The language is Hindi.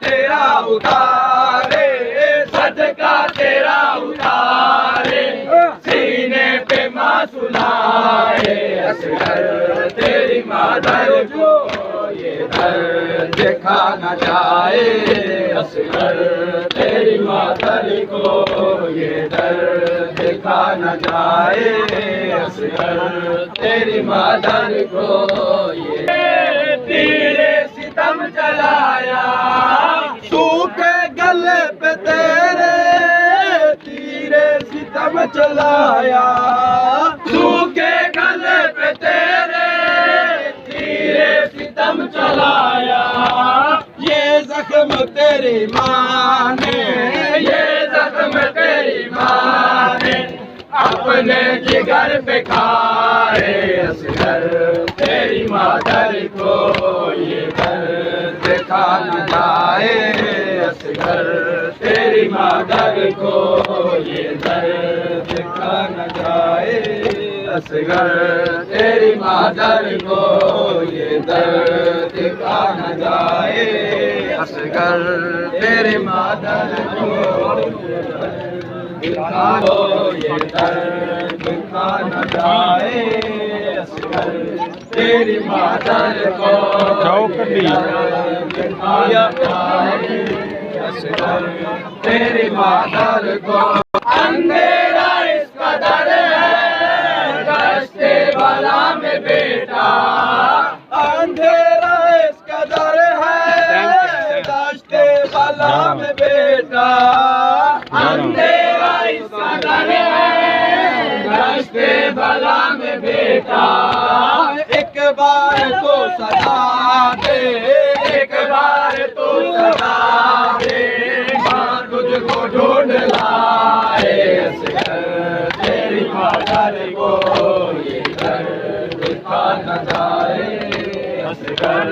तेरा उतारे, सदका तेरा उतारे, सीने पे माँ सुनाए असगर तेरी मादर को ये दर्द देखा न जाए, असगर तेरी मादर को ये दर्द देखा न जाए, असगर तेरी मादर को ये तेरे सितम चलाया, सूखे गले पे तेरे तीरे सितम चलाया, सूखे गले पे तेरे तीरे सितम चलाया, ये जख्म तेरी माँ ने, ये जख्म तेरी माँ ने अपने जिगर पे खाए, असगर तेरी मादर को ये दर्द देखा न जाए, असगर तेरी मादर को ये दर्द देखा न जाए, असगर तेरी मादर को ये दर्द देखा न जाए, असगर तेरी मादर को ये दर्द देखा न जाए, असगर तेरी मादर को असगर तेरी मादर को। अंधेरा इस कदर है दश्ते बला में बेटा, अंधेरा इस कदर है दश्ते बला में बेटा, अंधेरा इस कदर है दश्ते बला में बेटा, एक बार तो सदा दे, एक बार तो सदा दे, माँ तुझको ढूंढ लाए, असगर तेरी मादर को ये दर्द देखा न जाए, असगर